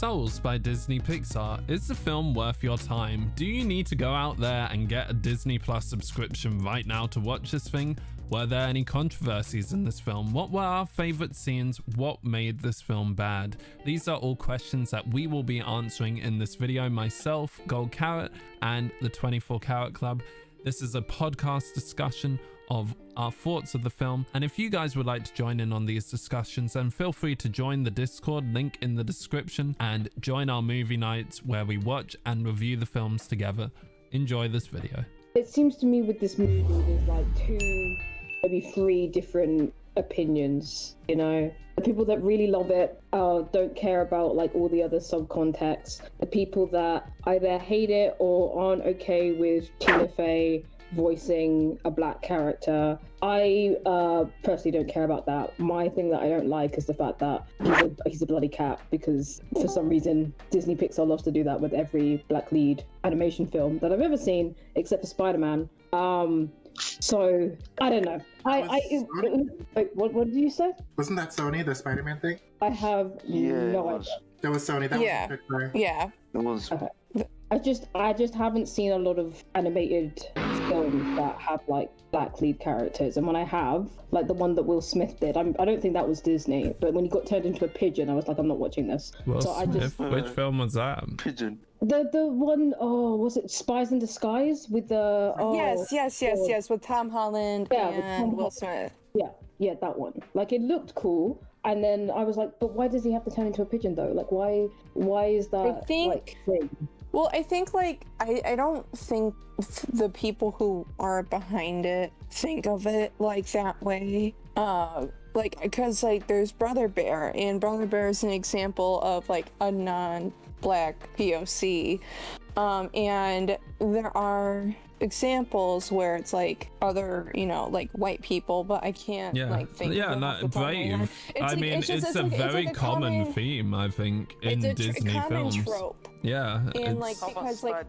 Souls by Disney Pixar. Is the film worth your time? Do you need to go out there and get a Disney Plus subscription right now to watch this thing? Were there any controversies in this film? What were our favorite scenes? What made this film bad? These are all questions that we will be answering in this video. Myself, GoldKarat, and the 24 Karat Club. This is a podcast discussion of our thoughts of the film, and if you guys would like to join in on these discussions, then feel free to join the Discord, link in the description, and join our movie nights where we watch and review the films together. Enjoy this video. It seems to me with this movie there's like two, maybe three different opinions, you know. The people that really love it don't care about like all the other subcontext. The people that either hate it or aren't okay with Tina Fey voicing a black character. I personally don't care about that. My thing that I don't like is the fact that he's a bloody cat, because for some reason Disney Pixar loves to do that with every black lead animation film that I've ever seen, except for Spider-Man. So I don't know. Wait, what did you say? Wasn't that Sony, the Spider-Man thing? I have no idea. That was Sony. That was Pixar. Yeah. It was. Okay. I just haven't seen a lot of animated films that have like black lead characters, and when I have, like the one that Will Smith did, I don't think that was Disney, but when he got turned into a pigeon, I was like, I'm not watching this. Will so Smith? Which film was that? Pigeon. The one, was it Spies in Disguise with the yes, with Tom Holland and Will Smith. Yeah, that one. Like, it looked cool, and then I was like, but why does he have to turn into a pigeon though? Like, why is that? Well, I think like I don't think the people who are behind it think of it like that way. Like, because like there's Brother Bear, and Brother Bear is an example of like a non-black POC, and there are examples where it's like other, you know, like white people, but I can't think. Yeah, not brave. I mean, it's a very common theme, I think, in Disney films. Trope. Yeah, and like because like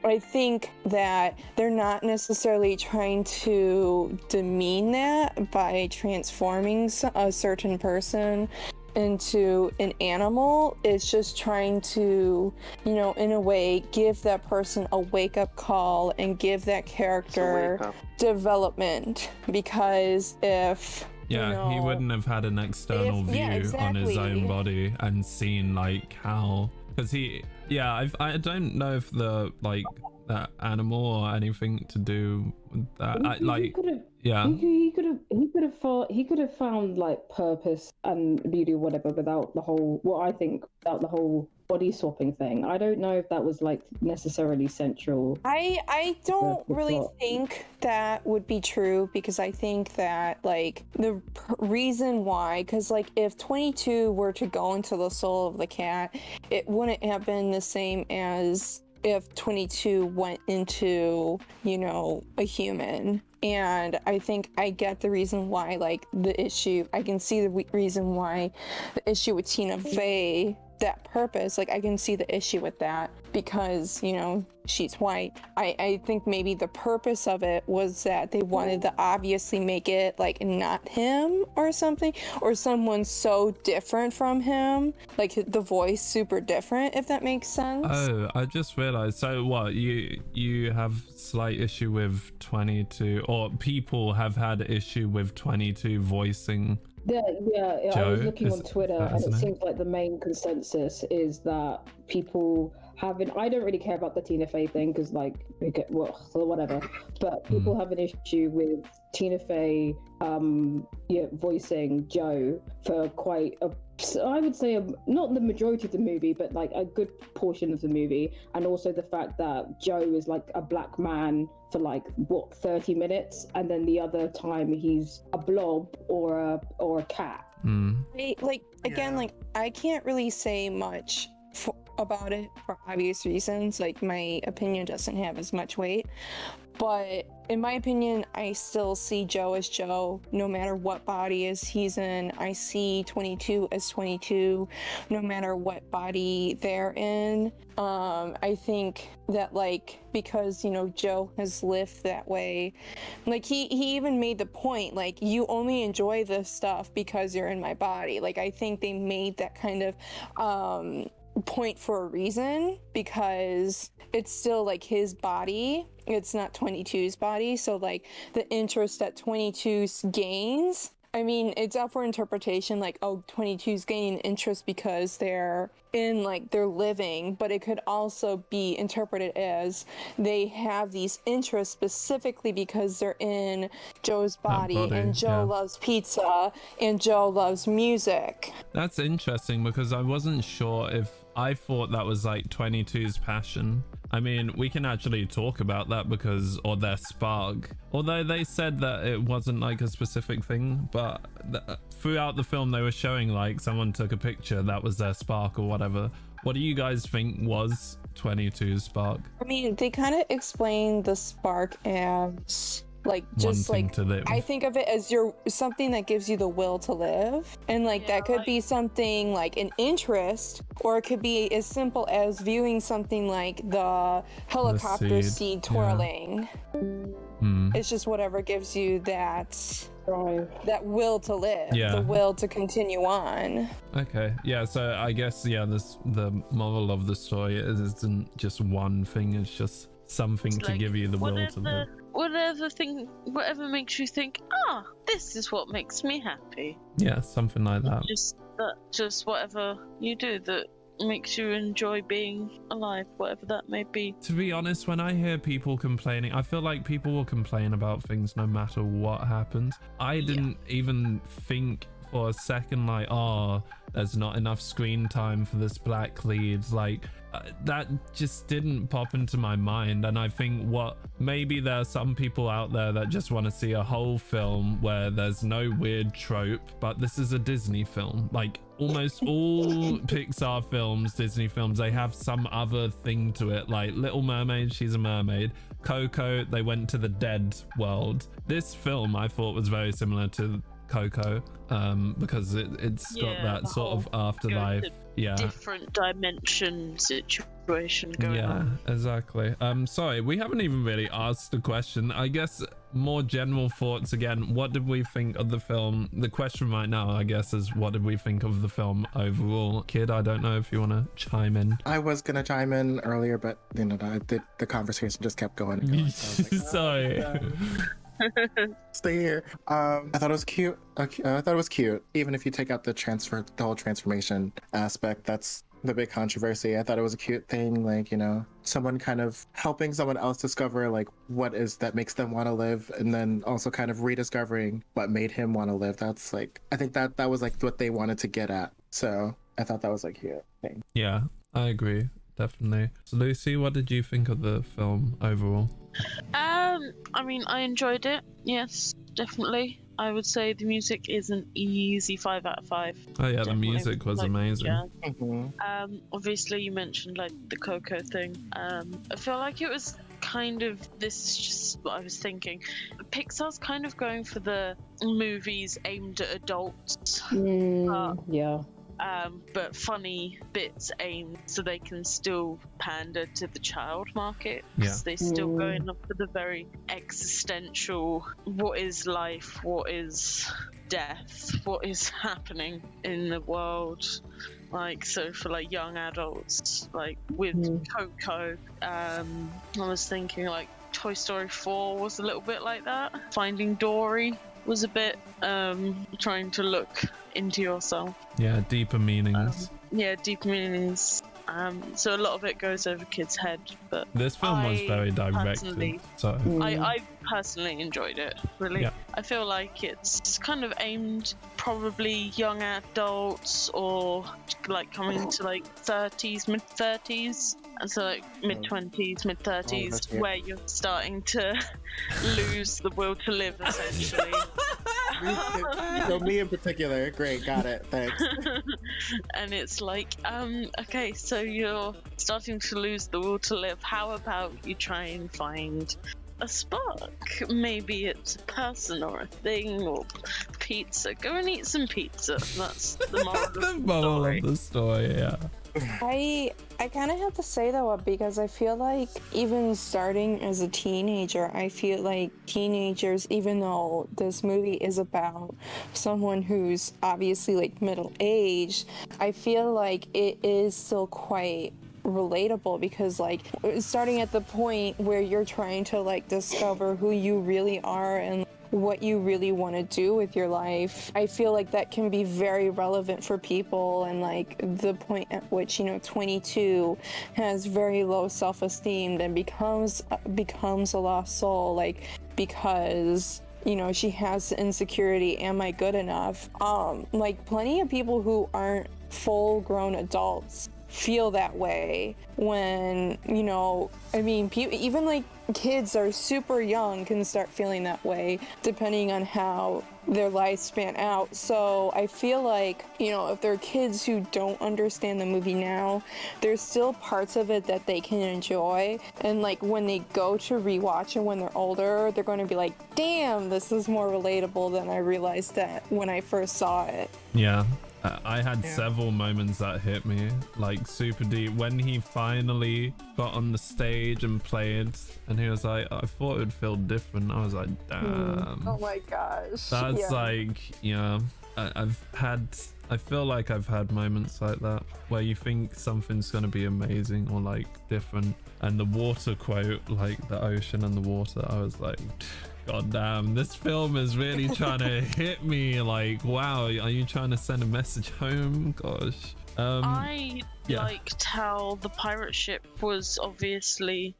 I think that they're not necessarily trying to demean that by transforming a certain person into an animal. It's just trying to, you know, in a way give that person a wake-up call and give that character development, because if he wouldn't have had an external view on his own body and seen like how, because I don't know if the like that animal or anything to do with that. He could have found like purpose and beauty or whatever without the whole body swapping thing. I don't know if that was like necessarily central. I don't really think that would be true, because I think that like the reason why, because like if 22 were to go into the soul of the cat, it wouldn't have been the same as if 22 went into, you know, a human. And I think I get the reason why, like the issue, I can see the reason why the issue with Tina Fey, that purpose, like I can see the issue with that, because, you know, she's white. I think maybe the purpose of it was that they wanted to obviously make it like not him or something, or someone so different from him, like the voice super different, if that makes sense. Oh, I just realized. So what, you have slight issue with 22, or people have had issue with 22 voicing? Yeah, I was looking on Twitter, and it seems like the main consensus is that people haven't. I don't really care about the Tina Fey thing, because like, whatever. But people have an issue with Tina Fey, voicing Joe for quite a, I would say, not the majority of the movie, but like a good portion of the movie, and also the fact that Joe is like a black man for like 30 minutes, and then the other time he's a blob or a cat. Like I can't really say much about it for obvious reasons. Like my opinion doesn't have as much weight, but in my opinion, I still see Joe as Joe, no matter what body he's in. I see 22 as 22, no matter what body they're in. I think that like, because, you know, Joe has lived that way. Like he even made the point, like, you only enjoy this stuff because you're in my body. Like I think they made that kind of point for a reason, because it's still like his body. It's not 22's body. So like the interest that 22's gains, I mean, it's up for interpretation, like, oh, 22's gaining interest because they're in, like, they're living, but it could also be interpreted as they have these interests specifically because they're in Joe's body and Joe loves pizza and Joe loves music. That's interesting, because I wasn't sure if I thought that was like 22's passion. I mean, we can actually talk about that because, or their spark, although they said that it wasn't like a specific thing, but throughout the film they were showing like someone took a picture, that was their spark or whatever. What do you guys think was 22's spark? I mean, they kind of explained the spark as like just wanting like to live. I think of it as your something that gives you the will to live, and like that could be something like an interest, or it could be as simple as viewing something like the helicopter seed twirling. It's just whatever gives you that will to live, the will to continue on. Okay, yeah, so I guess the moral of the story isn't just one thing, it's just something to give you the will to live. Whatever makes you think, this is what makes me happy. Yeah, something like that. Just whatever you do that makes you enjoy being alive, whatever that may be. To be honest, when I hear people complaining, I feel like people will complain about things no matter what happens. I didn't even think for a second like, there's not enough screen time for this black lead. Like, that just didn't pop into my mind. And I think maybe there are some people out there that just want to see a whole film where there's no weird trope, but this is a Disney film. Like almost all Pixar films, Disney films, they have some other thing to it. Like Little Mermaid, she's a mermaid. Coco, they went to the dead world. This film I thought was very similar to Coco, because it's got that sort of afterlife, different dimension situation going on. Exactly. Sorry, we haven't even really asked the question. I guess more general thoughts again. What did we think of the film? The question right now, I guess, is what did we think of the film overall? Kid, I don't know if you want to chime in. I was gonna chime in earlier, but the conversation just kept going and going. So I was like, sorry. Stay here. I thought it was cute. I thought it was cute. Even if you take out the whole transformation aspect, that's the big controversy. I thought it was a cute thing, like, someone kind of helping someone else discover like what is that makes them want to live, and then also kind of rediscovering what made him want to live. That's like, I think that was like what they wanted to get at. So I thought that was like cute thing. Yeah, I agree. Definitely. So Lucy, what did you think of the film overall? I mean, I enjoyed it. Yes, definitely. I would say the music is an easy 5 out of 5. Oh yeah, definitely. The music was amazing. Yeah. Obviously you mentioned like the Coco thing. I feel like it was kind of, this is just what I was thinking. Pixar's kind of going for the movies aimed at adults. But funny bits aimed so they can still pander to the child market, because they're still going up for the very existential, what is life, what is death, what is happening in the world. Like, so for like young adults, like with Coco, I was thinking like Toy Story 4 was a little bit like that. Finding Dory was a bit trying to look into yourself. Yeah, deeper meanings. Deeper meanings. So a lot of it goes over kids' head, but this film was very directed. So I personally enjoyed it. Really, I feel like it's kind of aimed probably young adults, or like coming to like 30s, mid 30s, and so like mid 20s, mid 30s, where you're starting to lose the will to live, essentially. So me in particular, great, got it, thanks. And it's like, okay, so you're starting to lose the will to live. How about you try and find a spark? Maybe it's a person or a thing or pizza. Go and eat some pizza. That's the moral of the story. Of the story, yeah. I kind of have to say though, because I feel like even starting as a teenager, I feel like teenagers, even though this movie is about someone who's obviously like middle aged, I feel like it is still quite relatable, because like starting at the point where you're trying to like discover who you really are and what you really want to do with your life, I feel like that can be very relevant for people. And like the point at which, you know, 22 has very low self-esteem and becomes a lost soul, like because, you know, she has the insecurity, am I good enough? Like plenty of people who aren't full grown adults feel that way when, you know, I mean, even like kids are super young can start feeling that way depending on how their lives span out. So I feel like, you know, if there are kids who don't understand the movie now, there's still parts of it that they can enjoy, and like when they go to rewatch it when they're older, they're going to be like, damn, this is more relatable than I realized that when I first saw it. Yeah. I had several moments that hit me like super deep when he finally got on the stage and played, and he was like, I thought it would feel different. I was like, damn. Oh my gosh. That's like, yeah, I feel like I've had moments like that where you think something's going to be amazing or like different, and the water quote, like the ocean and the water, I was like, God damn, this film is really trying to hit me. Like, wow, are you trying to send a message home? Gosh. I liked how the pirate ship was obviously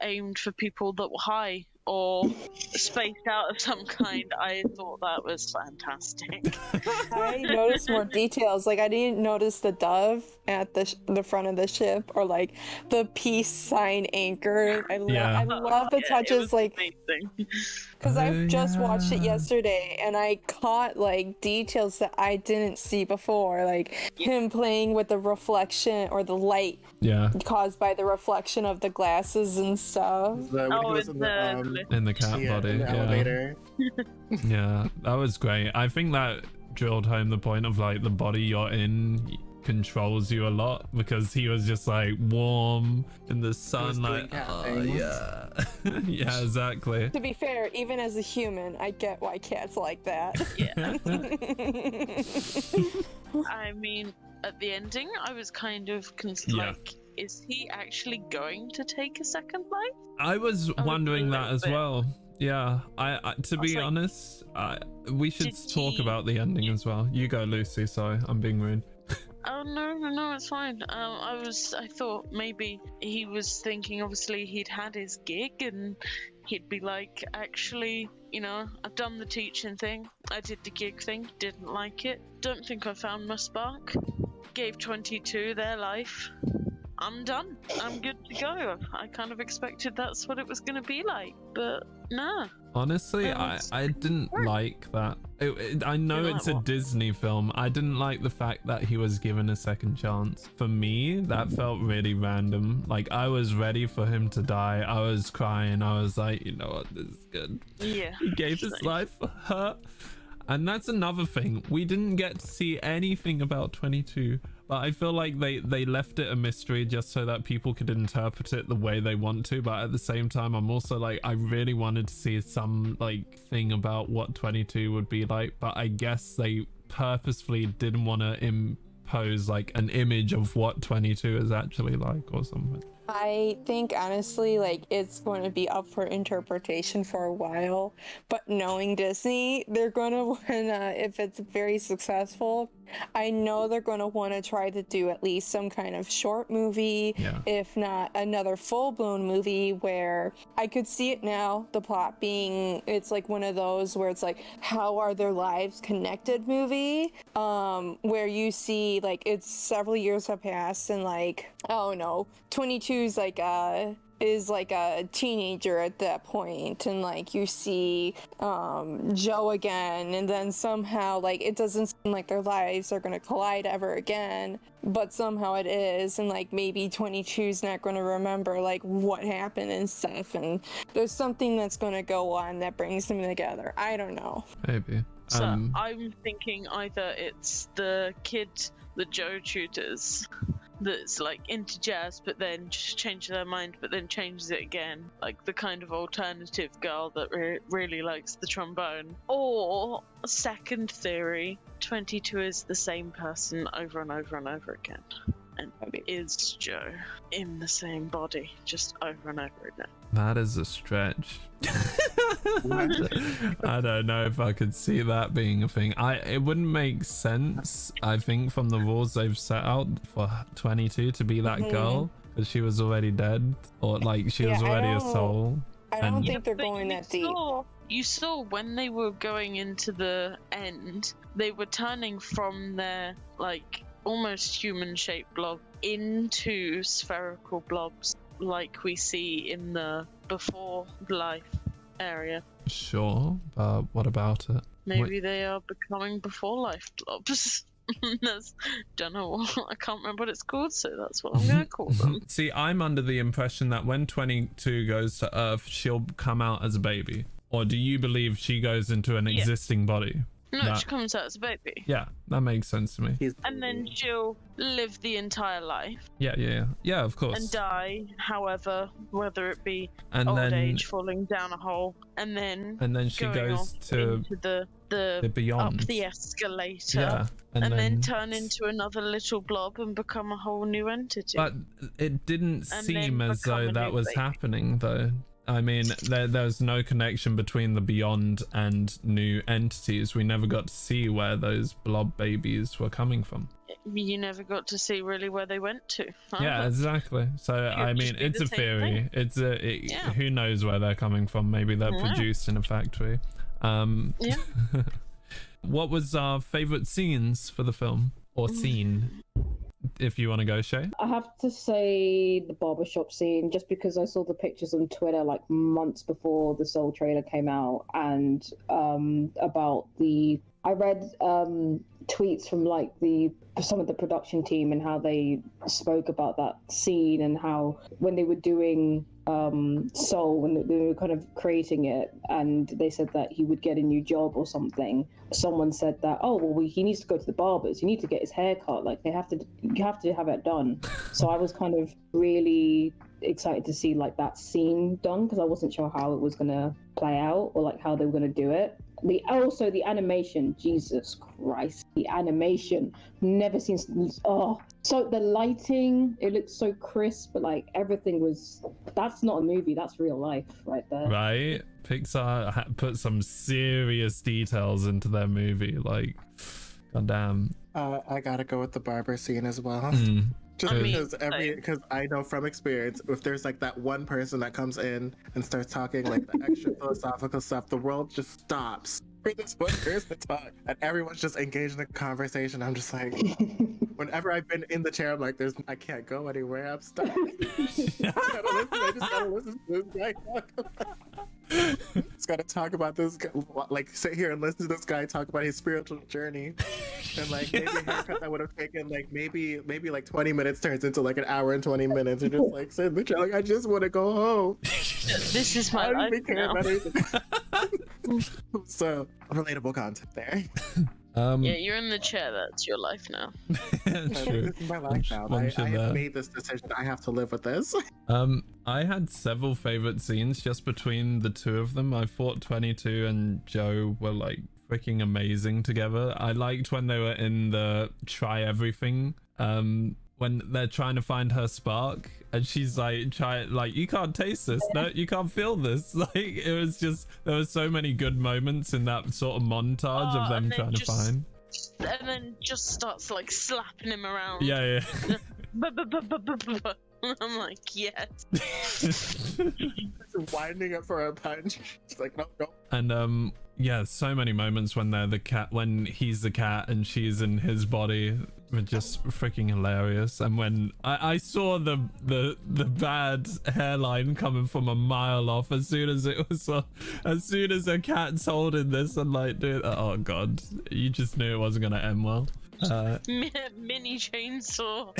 aimed for people that were high or spaced out of some kind. I thought that was fantastic. I noticed more details. Like I didn't notice the dove at the front of the ship, or like the peace sign anchor. I love the touches, like because I just watched it yesterday and I caught like details that I didn't see before, like him playing with the reflection or the light caused by the reflection of the glasses and stuff. In the cat body, in the elevator. Yeah, that was great. I think that drilled home the point of like the body you're in controls you a lot, because he was just like warm in the sun, like yeah. Yeah, exactly. To be fair, even as a human, I get why cats like that. Yeah. I mean, at the ending, I was kind of like, is he actually going to take a second life? I was wondering that as well. Yeah, I to be honest, we should talk about the ending as well. You go, Lucy. Sorry, I'm being rude. Oh no, it's fine. I thought maybe he was thinking, obviously he'd had his gig and he'd be like, actually, you know, I've done the teaching thing, I did the gig thing, didn't like it, don't think I found my spark, gave 22 their life, I'm done, I'm good to go. I kind of expected that's what it was going to be like, but no. Honestly, I didn't like that. I know it's a Disney film. I didn't like the fact that he was given a second chance. For me, that felt really random. Like, I was ready for him to die. I was crying. I was like, you know what, this is good. Yeah. He gave his life for her. And that's another thing. We didn't get to see anything about 22. But I feel like they left it a mystery just so that people could interpret it the way they want to. But at the same time, I'm also like, I really wanted to see some like thing about what 22 would be like. But I guess they purposefully didn't want to impose like an image of what 22 is actually like or something. I think honestly, like, it's going to be up for interpretation for a while, but knowing Disney, they're going to want to, if it's very successful, I know they're going to want to try to do at least some kind of short movie, if not another full-blown movie, where I could see it now, the plot being, it's like one of those where it's like, how are their lives connected movie, where you see, like, it's several years have passed and like, oh no, 22 is like a teenager at that point, and like you see Joe again, and then somehow like it doesn't seem like their lives are going to collide ever again, but somehow it is, and like maybe 22's not going to remember like what happened and stuff, and there's something that's going to go on that brings them together. I don't know. Maybe. So I'm thinking either it's the kid that Joe tutors that's like into jazz, but then just changes their mind, but then changes it again. Like the kind of alternative girl that really likes the trombone. Or second theory, 22 is the same person over and over and over again. And is Joe in the same body, just over and over again. That is a stretch. I don't know if I could see that being a thing. It wouldn't make sense, I think, from the rules they've set out for 22 to be that girl, but she was already dead, or like she was already a soul. I don't think they're going that deep. You saw when they were going into the end, they were turning from their like almost human-shaped blob into spherical blobs like we see in the before life area. Sure, but what about it? Maybe they are becoming before life blobs. Don't know what, I can't remember what it's called, so that's what I'm gonna call them. See, I'm under the impression that when 22 goes to Earth, she'll come out as a baby. Or do you believe she goes into an existing body? No, she comes out as a baby. Yeah, that makes sense to me. And then she'll live the entire life. Yeah, of course. And die, however, whether it be and old then, age, falling down a hole, and then she goes to the beyond, up the escalator, yeah, and then turn into another little blob and become a whole new entity. But it didn't seem as though that was happening, though. I mean, there's no connection between the beyond and new entities. We never got to see where those blob babies were coming from. You never got to see really where they went to. Yeah, exactly. So I mean, it's a theory. Who knows where they're coming from? Maybe they're produced in a factory. Yeah. What was our favorite scenes for the film, or scene? If you want to go, Shay. I have to say the barbershop scene, just because I saw the pictures on Twitter like months before the Soul trailer came out, and I read tweets from like some of the production team and how they spoke about that scene, and how when they were doing Soul, when they were kind of creating it, and they said that he would get a new job or something. Someone said that, oh well, he needs to go to the barbers. You need to get his hair cut. Like you have to have it done. So I was kind of really excited to see like that scene done, because I wasn't sure how it was gonna play out, or like how they were gonna do it. The animation, Jesus Christ, the animation, never seen. So the lighting, it looks so crisp, but like everything that's not a movie, that's real life right there. Right? Pixar put some serious details into their movie, like, goddamn. I gotta go with the barber scene as well. Just because I know from experience, if there's like that one person that comes in and starts talking like the extra philosophical stuff, the world just stops for this one person to talk, and everyone's just engaged in a conversation. I'm just like, whenever I've been in the chair, I'm like, I can't go anywhere. I'm stuck. I just gotta listen to this guy talk about. Just gotta talk about this guy, like sit here and listen to this guy talk about his spiritual journey, and like maybe a haircut that would have taken like maybe like 20 minutes turns into like an hour and 20 minutes. And just like sit in the chair, like I just want to go home. This is my life now. So relatable content there. Yeah, you're in the chair. That's your life now. This is my life now. I have made this decision. I have to live with this. I had several favorite scenes just between the two of them. I thought 22 and Joe were like freaking amazing together. I liked when they were in the try everything. When they're trying to find her spark, and she's like, you can't taste this, no, you can't feel this. Like, it was just, there were so many good moments in that sort of montage of them trying to find. And then just starts like slapping him around. Yeah. I'm like, yes. Winding up for a punch. It's like, no. And yeah, so many moments when they're the cat, when he's the cat and she's in his body, were just freaking hilarious. And when I saw the bad hairline coming from a mile off as soon as a cat's holding this, and like, dude, oh god, you just knew it wasn't gonna end well. Mini chainsaw.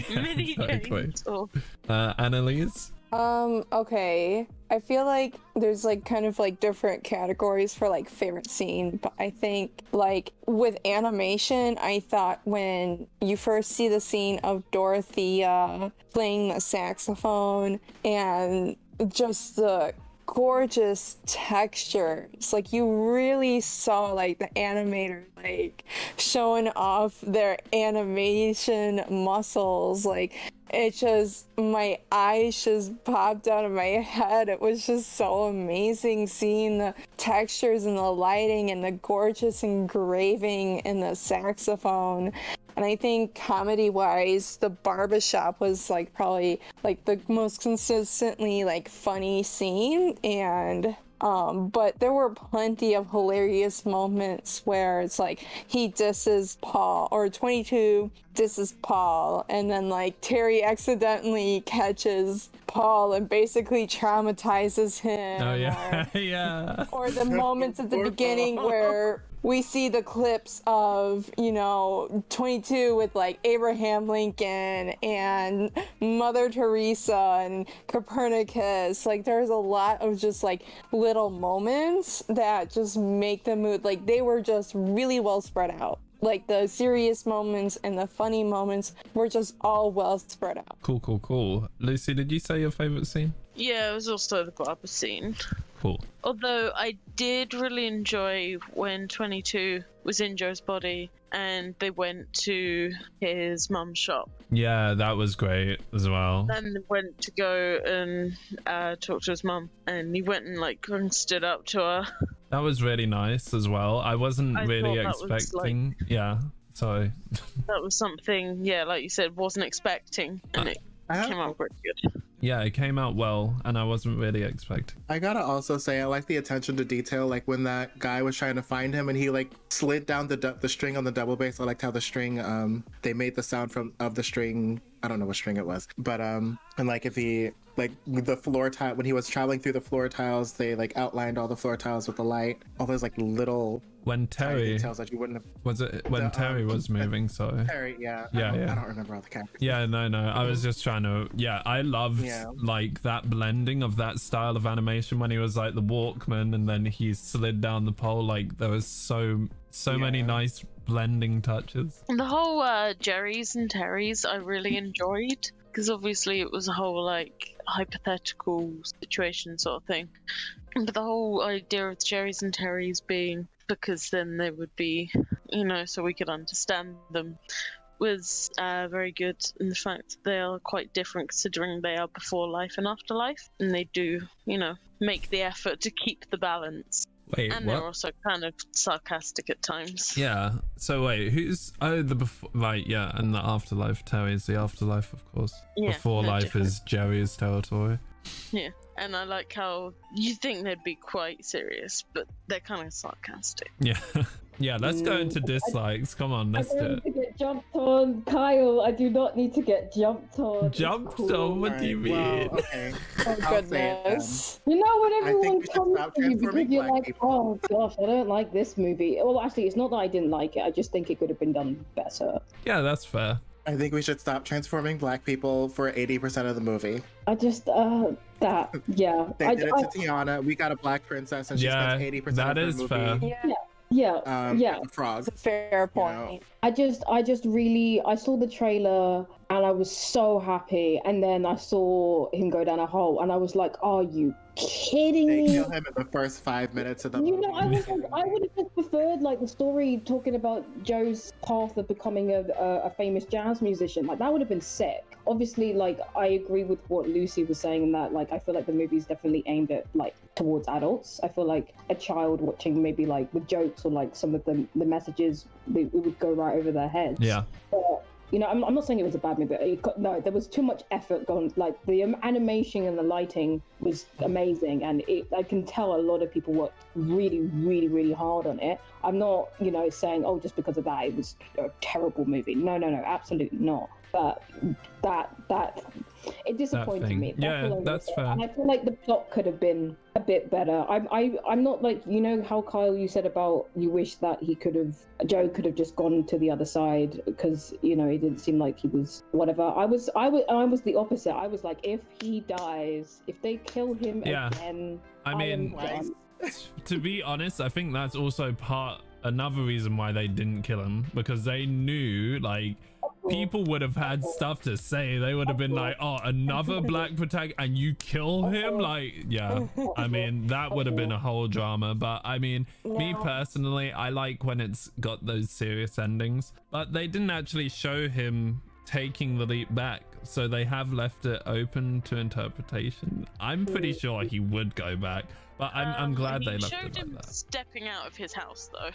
Yeah, Mini chainsaw. Annaliese? Okay. I feel like there's like kind of like different categories for like favorite scene, but I think like with animation, I thought when you first see the scene of Dorothea playing the saxophone and just the gorgeous textures, like you really saw like the animator like showing off their animation muscles. Like it just, my eyes just popped out of my head. It was just so amazing seeing the textures and the lighting and the gorgeous engraving in the saxophone. And I think comedy-wise, the barbershop was like probably like the most consistently like funny scene. And but there were plenty of hilarious moments where it's like he disses Paul, or 22 disses Paul, and then like Terry accidentally catches Paul and basically traumatizes him. Oh yeah, yeah. Or the moments at the beginning where we see the clips of, you know, 22 with like Abraham Lincoln and Mother Teresa and Copernicus. Like there's a lot of just like little moments that just make the mood, like they were just really well spread out. Like the serious moments and the funny moments were just all well spread out. Cool. Lucy, did you say your favorite scene? Yeah, it was also the barber scene. Cool. Although I did really enjoy when 22 was in Joe's body and they went to his mum's shop. Yeah, that was great as well. Then they went to go and talk to his mum, and he went and like stood up to her. That was really nice as well. I wasn't really expecting. Yeah, sorry. That was something, yeah, like you said, wasn't expecting, and it came out pretty good. Yeah, it came out well, and I wasn't really expecting. I gotta also say, I like the attention to detail. Like when that guy was trying to find him, and he like slid down the string on the double bass. I liked how the string, they made the sound of the string. I don't know what string it was, but and like if he like the floor tile, when he was traveling through the floor tiles, they like outlined all the floor tiles with the light. All those like little when Terry details that you wouldn't have. Was it when Terry was moving? So Terry, yeah. I don't remember all the characters. Yeah, no. I was just trying to. Yeah, I loved like that blending of that style of animation when he was like the Walkman, and then he slid down the pole. Like there was so many nice blending touches. And the whole Jerry's and Terry's I really enjoyed, because obviously it was a whole like hypothetical situation sort of thing. But the whole idea of Jerry's and Terry's being because then they would be, you know, so we could understand them, was very good in the fact that they are quite different considering they are before life and after life, and they do, you know, make the effort to keep the balance. Wait, and what? they're also kind of sarcastic at times. Yeah. So wait, who's the before? Right. Yeah, and the afterlife. Terry's the afterlife, of course. Yeah, before life different. is Jerry's territory. Yeah, and I like how you think they'd be quite serious, but they're kind of sarcastic. Yeah. Yeah, let's go into dislikes. Come on, let's do it. To get jumped on, Kyle. I do not need to get jumped on. Jumped on? What do you mean? Well, okay. Oh goodness. You know when everyone we should comes stop to you because transforming you're black like, people. oh gosh, I don't like this movie. Well, actually, it's not that I didn't like it. I just think it could have been done better. Yeah, that's fair. I think we should stop transforming black people for 80% of the movie. I just that yeah. They did it to Tiana. We got a black princess, and she spends 80% of that the is movie. fair. Yeah. The frog. That's a fair point. I just really, I saw the trailer and I was so happy, and then I saw him go down a hole and I was like, are you kidding They me? kill him in the first 5 minutes of the movie. You know, I would have just preferred like the story talking about Joe's path of becoming a famous jazz musician. Like that would have been sick. Obviously, like I agree with what Lucy was saying in that like I feel like the movie is definitely aimed at like towards adults. I feel like a child watching maybe like the jokes or like some of the messages it would go right over their heads. Yeah. But, you know, I'm not saying it was a bad movie. No, there was too much effort gone. Like the animation and the lighting was amazing, and I can tell a lot of people worked really, really, really hard on it. I'm not, you know, saying just because of that it was a terrible movie. No, absolutely not. But that it disappointed me. Yeah, that's fair. And I feel like the plot could have been a bit better. I'm not like, you know how Kyle, you said about you wish that Joe could have just gone to the other side because, you know, it didn't seem like he was whatever. I was the opposite. I was like, if he dies, if they kill him again, I mean, to be honest, I think that's also another reason why they didn't kill him, because they knew like people would have had stuff to say. They would have been like, oh, another black protagonist and you kill him, like, yeah. I mean, that would have been a whole drama. But I mean, me personally, I like when it's got those serious endings, but they didn't actually show him taking the leap back, so they have left it open to interpretation. I'm pretty sure he would go back, but I'm glad they left it like that. Showed him stepping out of his house though.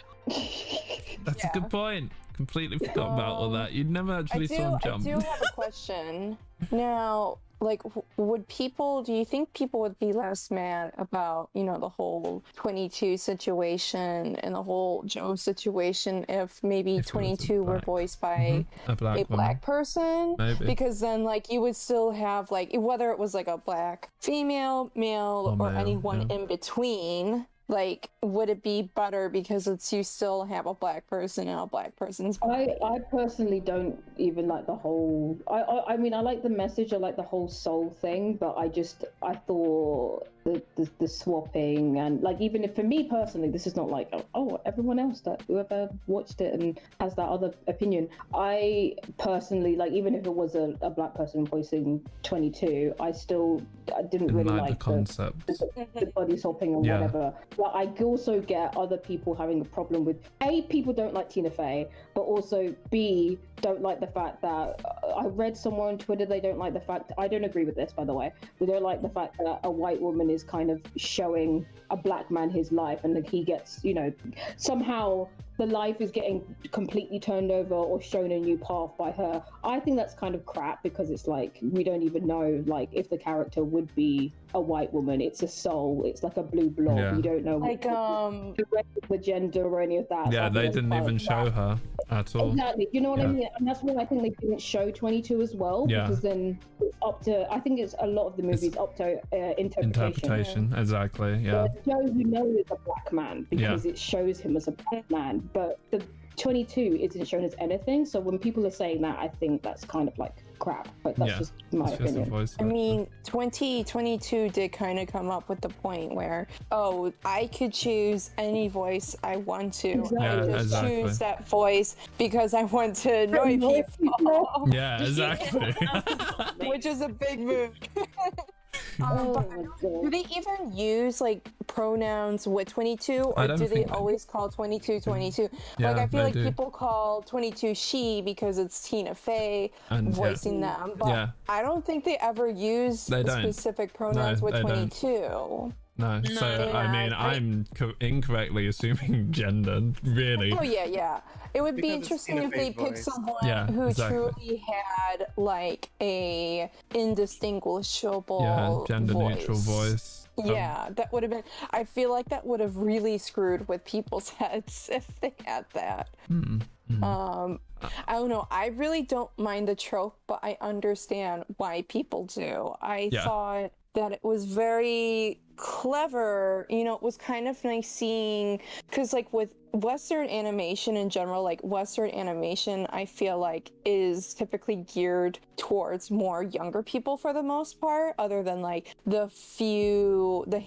That's a good point. Completely forgot about all that. You never actually saw him jump. I do have a question. Now, like, do you think people would be less mad about, you know, the whole 22 situation and the whole Joe situation if maybe 22 were voiced by a black person? Maybe. Because then, like, you would still have, like, whether it was like a black female, male, or anyone in between, like, would it be better because you still have a black person and a black person's body? I personally don't even like the whole, I mean, I like the message, I like the whole soul thing, but I thought the swapping, and like, even if for me personally, this is not like, oh, everyone else, that whoever watched it and has that other opinion, I personally, like, even if it was a black person voicing 22, I didn't really like the concept, the body swapping or whatever. But I also get other people having a problem with people don't like Tina Fey, but also B, don't like the fact that I read somewhere on Twitter, they don't like the fact, I don't agree with this by the way, they don't like the fact that a white woman is kind of showing a black man his life, and that he gets, you know, somehow the life is getting completely turned over or shown a new path by her. I think that's kind of crap, because it's like, we don't even know, like, if the character would be a white woman. It's a soul, it's like a blue blob. You don't know, like, the gender or any of that. Yeah, they didn't even show her at all. Exactly, you know what I mean? And that's why I think they didn't show 22 as well, because then it's up to, I think it's a lot of the movies up to interpretation. Exactly, yeah. Joe, you know, is a black man because it shows him as a black man, but the 22 isn't shown as anything. So when people are saying that, I think that's kind of like crap, but that's just my opinion. I mean, 2022 did kind of come up with the point where, oh, I could choose any voice I want to. Exactly. I just choose that voice because I want to annoy people. Yeah, exactly. Which is a big move. Do they even use like pronouns with 22, or do they always call 22 22? Like, I feel like people call 22 she because it's Tina Fey voicing them, but I don't think they ever use specific pronouns with 22. No, so I mean, I'm incorrectly assuming gender, really. Oh yeah. It would be interesting if they picked someone who truly had like a indistinguishable gender neutral voice. Yeah, that would have been, I feel like that would have really screwed with people's heads if they had that. I don't know, I really don't mind the trope, but I understand why people do. I thought that it was very clever, you know. It was kind of nice seeing, because like with Western animation in general, like Western animation, I feel like is typically geared towards more younger people for the most part, other than like the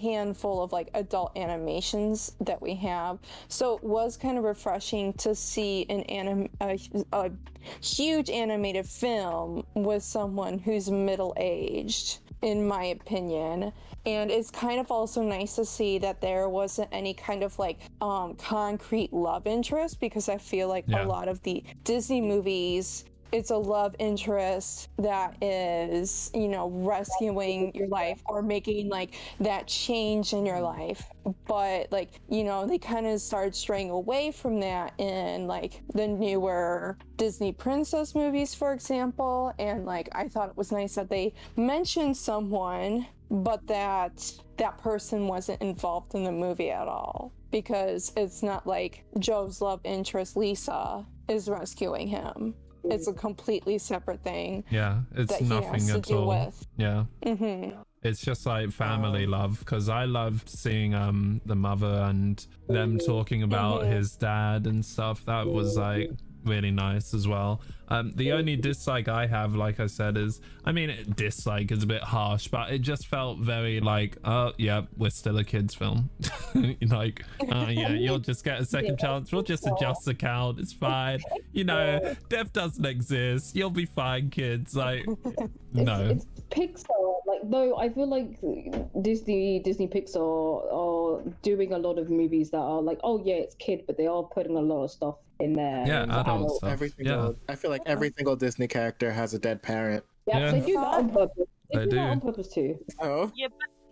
handful of like adult animations that we have. So it was kind of refreshing to see a huge animated film with someone who's middle-aged, in my opinion. And it's kind of also nice to see that there wasn't any kind of like concrete love interest, because I feel like a lot of the Disney movies, it's a love interest that is, you know, rescuing your life or making like that change in your life. But like, you know, they kind of started straying away from that in like the newer Disney princess movies, for example. And like, I thought it was nice that they mentioned someone, but that person wasn't involved in the movie at all, because it's not like Joe's love interest Lisa is rescuing him. It's a completely separate thing. Yeah, it's nothing at all. Yeah. It's just like family love, because I loved seeing the mother and them talking about his dad and stuff. That was like really nice as well. The only dislike I have, like I said, is, I mean, dislike is a bit harsh, but it just felt very like, oh yeah, we're still a kids film. Like, yeah, you'll just get a second chance, we'll just adjust the count, it's fine, you know, death doesn't exist, you'll be fine, kids. Like, no, it's Pixar. Like, though I feel like Disney Pixar are doing a lot of movies that are like, oh yeah, it's kid, but they are putting a lot of stuff in there. Yeah, adult stuff. I feel like every single Disney character has a dead parent. Yeah, they do that on purpose. They do that on purpose too. Oh. Yeah,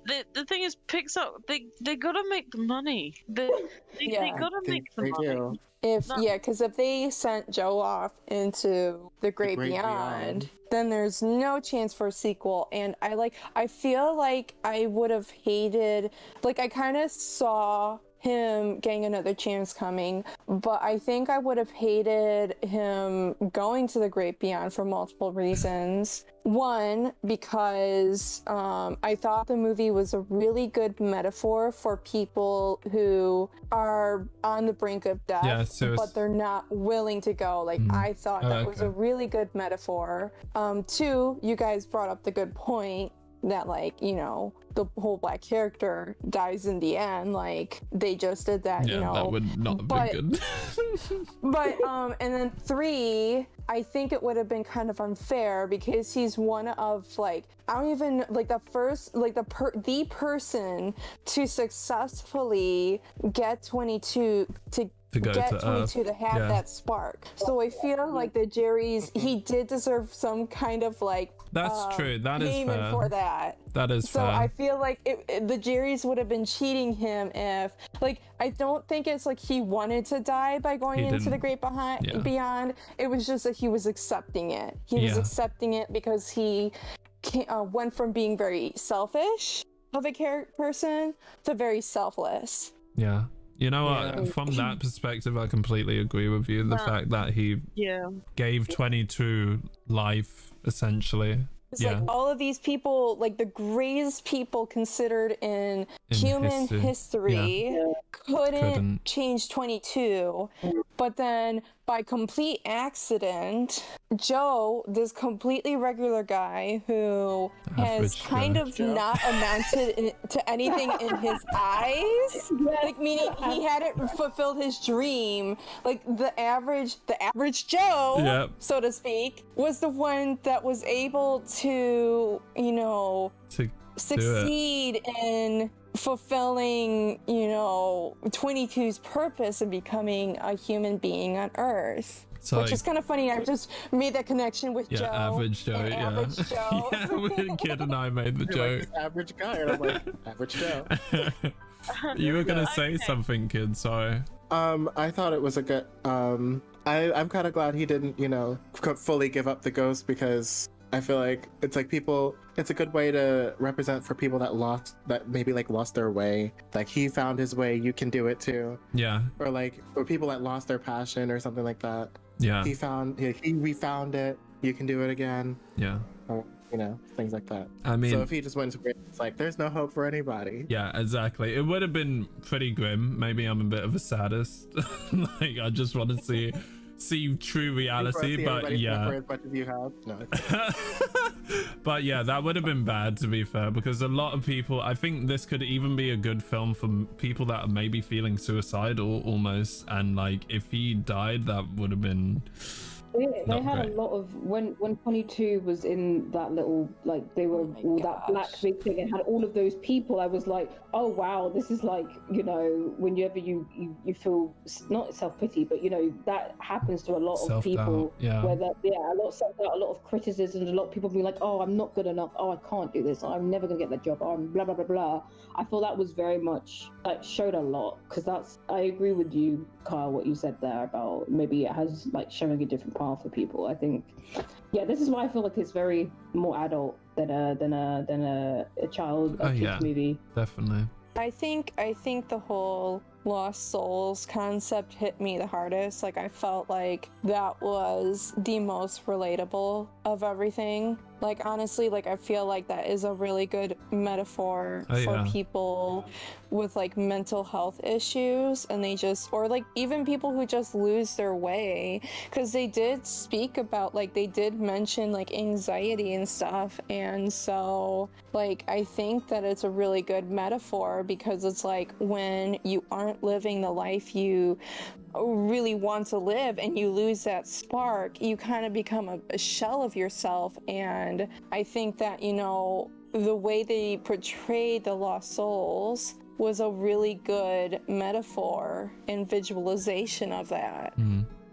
but the thing is, Pixar, they gotta make the money. They gotta make the money. Because if they sent Joe off into the Great Beyond, then there's no chance for a sequel. And I feel like I would have hated, like, I kind of saw him getting another chance coming, but I think I would have hated him going to the Great Beyond for multiple reasons. One, because I thought the movie was a really good metaphor for people who are on the brink of death, but they're not willing to go. Like, I thought that was a really good metaphor. Two, you guys brought up the good point that, like, you know, the whole black character dies in the end. Like, they just did that, you know. That would not have been good. But and then three, I think it would have been kind of unfair because he's one of, like, I don't even, like, the first, like, the person to successfully get 22 to get 22 to have that spark. So I feel like the Jerry's, he did deserve some kind of, like, that's true. That is fair. For that. That is so fair. I feel like the Jerry's would have been cheating him if, like, I don't think it's like he wanted to die by going into the Great Beyond. It was just that he was accepting it. He was accepting it because he went from being very selfish of a person to very selfless. Yeah. You know what? From that perspective, I completely agree with you. The fact that he gave 22 life, essentially. It's like all of these people, like the greatest people considered in human history couldn't change 22. But then by complete accident, Joe, this completely regular guy who has kind of not amounted to anything in his eyes, like, meaning he hadn't fulfilled his dream, like the average Joe, so to speak, was the one that was able to, you know, succeed in fulfilling, you know, 22's purpose and becoming a human being on Earth. So, which is kind of funny. I just made that connection with Joe. Average Joe, Average Joe. Kid and I made the joke. Like, average guy, and I'm like, average Joe. You were gonna say something, kid. Sorry. I thought it was a good. I'm kind of glad he didn't, you know, fully give up the ghost, because I feel like it's like people, it's a good way to represent for people that maybe like lost their way. Like, he found his way, you can do it too. Yeah. Or like, or people that lost their passion or something like that. Yeah. He refound it, you can do it again. Yeah. Or, you know, things like that. I mean, so if he just went to Great, it's like, there's no hope for anybody. Yeah, exactly. It would have been pretty grim. Maybe I'm a bit of a sadist. Like, I just want to see true reality, but yeah. But yeah, that would have been bad, to be fair, because a lot of people, I think this could even be a good film for people that are maybe feeling suicidal almost, and like, if he died, that would have been they had great. A lot of when 22 was in that little, like, they were all that black big thing and had all of those people. I was like, oh wow, this is like, you know, whenever you feel not self-pity, but you know, that happens to a lot of people. Where that, a lot of self-doubt, a lot of criticism, a lot of people being like, oh, I'm not good enough, oh, I can't do this, I'm never gonna get that job, oh, blah blah blah blah. I feel that was very much, like, showed a lot, because that's, I agree with you, Kyle, what you said there about maybe it has like showing a different path for people. I think, this is why I feel like it's very more adult than a child kids movie. Definitely. I think the whole lost souls concept hit me the hardest. Like, I felt like that was the most relatable of everything. Like, honestly, like, I feel like that is a really good metaphor for people with like mental health issues, and they just, or like even people who just lose their way, because they did speak about, like, they did mention like anxiety and stuff. And so like, I think that it's a really good metaphor, because it's like when you aren't living the life you really want to live and you lose that spark, you kind of become a shell of yourself. And I think that, you know, the way they portrayed the lost souls was a really good metaphor and visualization of that.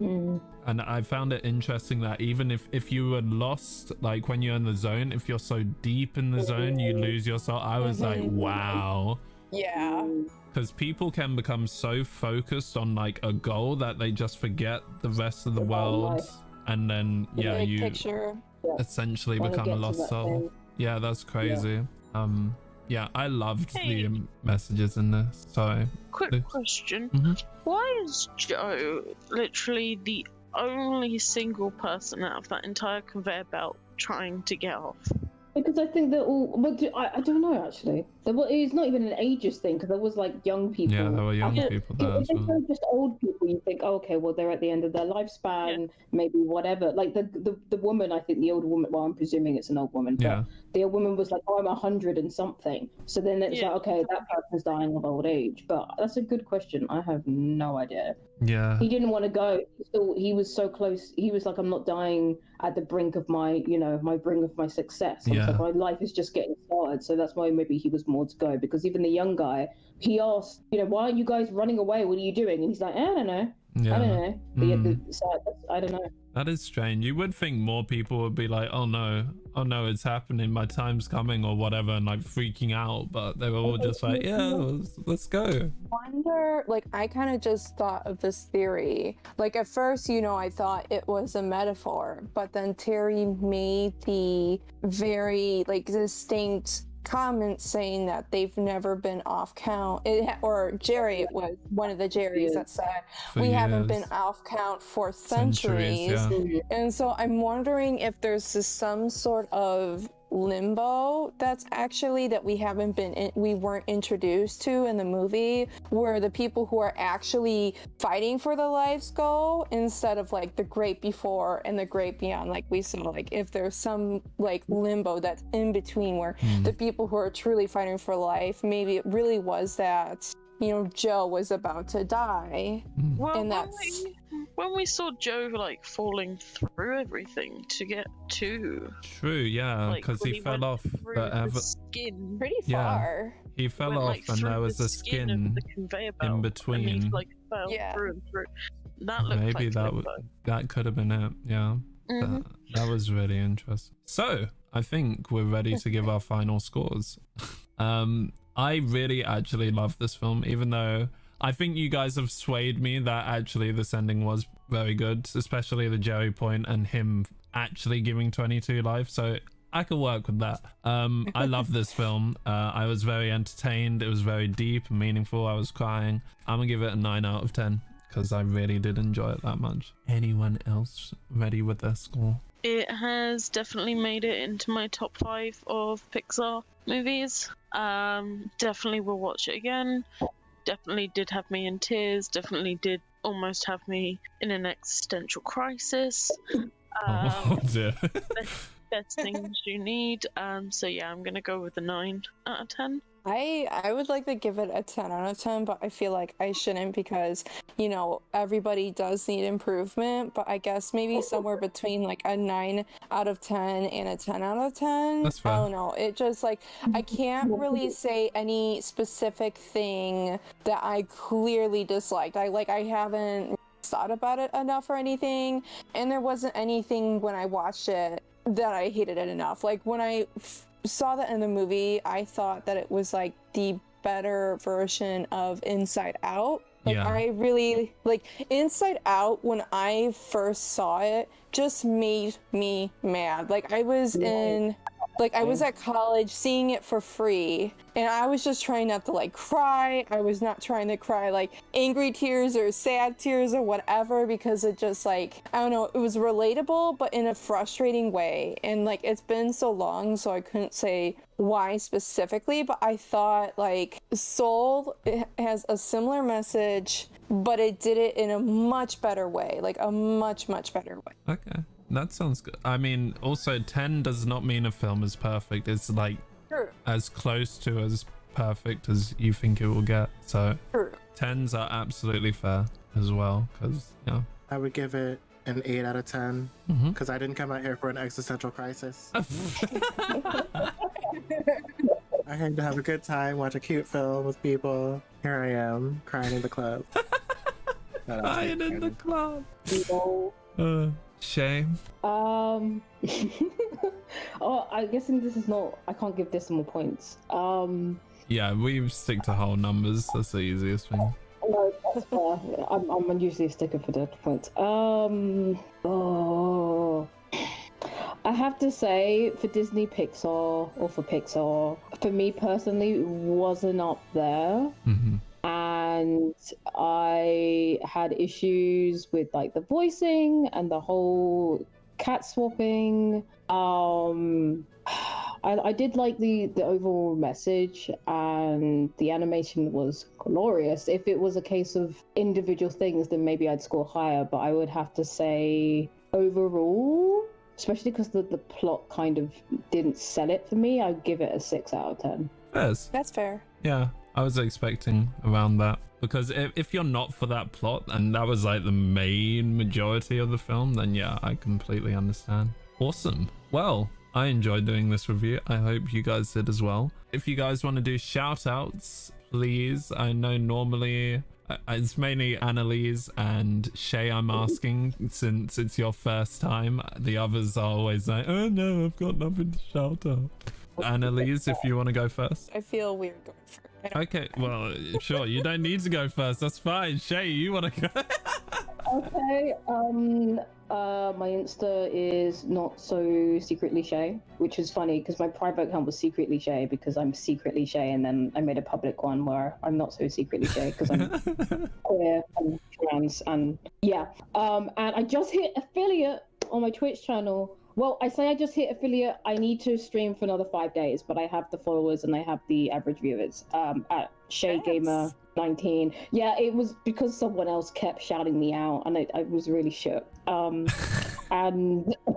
And I found it interesting that even if you were lost, like when you're in the zone, if you're so deep in the zone you lose yourself. I was like, wow. Yeah. Because people can become so focused on like a goal that they just forget the rest of the world, and then you picture. essentially become a lost soul. Yeah, that's crazy. I loved the messages in this. So quick question. Why is Joe literally the only single person out of that entire conveyor belt trying to get off? Because I think they're all. But I don't know actually. It's not even an ages thing, because there was like young people. Yeah, there were young people there as well. If they're just old people, you think, oh, okay, well they're at the end of their lifespan, maybe whatever. Like the woman, I think the older woman. Well, I'm presuming it's an old woman. But the old woman was like, oh, I'm 100 and something. So then it's like, okay, that person's dying of old age. But that's a good question. I have no idea. Yeah. He didn't want to go. He was so close. He was like, I'm not dying at the brink of my, my brink of my success. Like, my life is just getting started. So that's why maybe he was more to go. Because even the young guy, he asked, why are you guys running away? What are you doing? And he's like, I don't know. I don't know. I don't know. That is strange. You would think more people would be like, oh no, it's happening, my time's coming, or whatever, and like freaking out, but they were all just like, let's go. Wonder, like, I kind of just thought of this theory. Like, at first, I thought it was a metaphor, but then Terry made the very like distinct comments saying that they've never been off count, or Jerry was one of the Jerrys that said we haven't been off count for centuries. And so I'm wondering if there's some sort of limbo that's actually that we weren't introduced to in the movie, where the people who are actually fighting for the lives go, instead of like the great before and the great beyond. Like we saw, like if there's some like limbo that's in between, where the people who are truly fighting for life, maybe it really was that Joe was about to die. Well, and that's when we saw Joe like falling through everything to get to. True, yeah, because he fell off the skin pretty far. He fell off, and there was a skin in between. And he like fell through and through. That looked maybe like that could have been it. Yeah, that was really interesting. So I think we're ready to give our final scores. I really actually love this film, even though I think you guys have swayed me that actually this ending was very good, especially the Jerry point and him actually giving 22 life. So I could work with that. I love this film. I was very entertained. It was very deep and meaningful. I was crying. I'm gonna give it a 9 out of 10 because I really did enjoy it that much. Anyone else ready with their score? It has definitely made it into my top 5 of Pixar movies. Definitely will watch it again. Definitely did have me in tears. Definitely did almost have me in an existential crisis. Oh dear. Best things you need. So yeah, I'm gonna go with a 9 out of 10. I would like to give it a 10 out of 10, but I feel like I shouldn't, because everybody does need improvement. But I guess maybe somewhere between like a 9 out of 10 and a 10 out of 10. That's fine. I don't know, it just like I can't really say any specific thing that I clearly disliked. I haven't thought about it enough or anything, and there wasn't anything when I watched it that I hated it enough. Like when I saw that in the movie, I thought that it was like the better version of Inside Out. Like I really like Inside Out. When I first saw it, just made me mad. Like I was in Like, I was at college seeing it for free, and I was just trying not to, like, cry. I was not trying to cry, like, angry tears or sad tears or whatever, because it just, like, I don't know, it was relatable, but in a frustrating way. And, like, it's been so long, so I couldn't say why specifically, but I thought, like, Soul has a similar message, but it did it in a much better way, like, a much, much better way. Okay. That sounds good. I mean, also 10 does not mean a film is perfect. It's like as close to as perfect as you think it will get. So 10s are absolutely fair as well, because I would give it an 8 out of 10 because I didn't come out here for an existential crisis. I came to have a good time, watch a cute film with people. Here I am, crying in the club. Crying in the club. Shame. Oh, I guess this is not. I can't give decimal points. Yeah, we stick to whole numbers. That's the easiest thing. No, that's fair. I'm usually a sticker for the points. Oh, I have to say, for Disney Pixar or for Pixar, for me personally, wasn't up there. And I had issues with like the voicing and the whole cat swapping. I did like the overall message, and the animation was glorious. If it was a case of individual things, then maybe I'd score higher, but I would have to say overall, especially because the plot kind of didn't sell it for me, I'd give it a 6 out of 10. Yes. That's fair. Yeah, I was expecting around that, because if you're not for that plot and that was like the main majority of the film, then yeah, I completely understand. Awesome. Well, I enjoyed doing this review. I hope you guys did as well. If you guys want to do shout outs, please. I know normally it's mainly Annalise and Shay I'm asking, since it's your first time. The others are always like, oh no, I've got nothing to shout out. Annalise, if you want to go first. I feel weird going first. Okay, well, sure, you don't need to go first. That's fine. Shay, you want to go? Okay, my Insta is not so secretly Shay, which is funny because my private account was secretly Shay because I'm secretly Shay, and then I made a public one where I'm not so secretly Shay because I'm queer and trans, and yeah. And I just hit affiliate on my Twitch channel. Well, I say I just hit affiliate. I need to stream for another 5 days, but I have the followers and I have the average viewers at ShayGamer19. Yeah, it was because someone else kept shouting me out, and I was really shook. And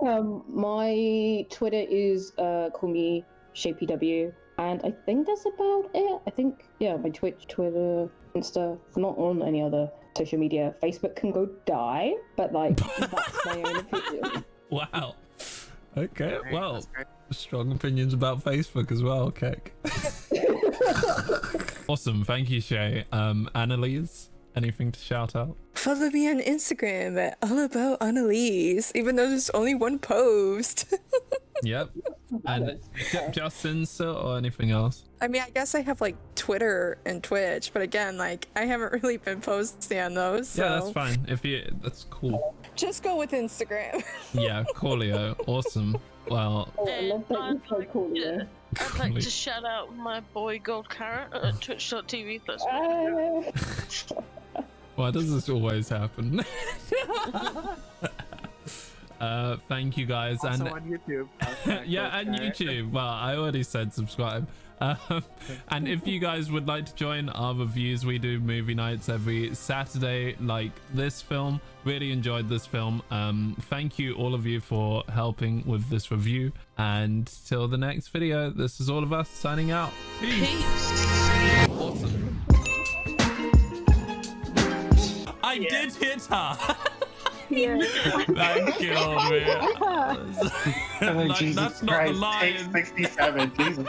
my Twitter is call me ShayPW, and I think that's about it. I think, yeah, my Twitch, Twitter, Insta, not on any other social media. Facebook can go die, but like that's my own opinion. Wow. Okay, well, strong opinions about Facebook as well, Kek. Awesome, thank you, Shay. Annalise, anything to shout out? Follow me on Instagram at AllAboutAnnaliese, even though there's only one post. Yep. And just Insta or anything else? I mean, I guess I have like Twitter and Twitch, but again, like I haven't really been posting on those. So. Yeah, that's fine. That's cool. Just go with Instagram. Yeah, coolio. Awesome. Well, I'd like to shout out my boy GoldKarat at twitch.tv. Why does this always happen? Thank you guys. Also and on YouTube. yeah, and YouTube. Well, I already said subscribe. And if you guys would like to join our reviews, we do movie nights every Saturday, like this film. Really enjoyed this film. Thank you all of you for helping with this review, and till the next video, this is all of us signing out. Peace. Awesome. I did hit her. Yeah. That killed me. Like, That's not the line. Take 67, Jesus.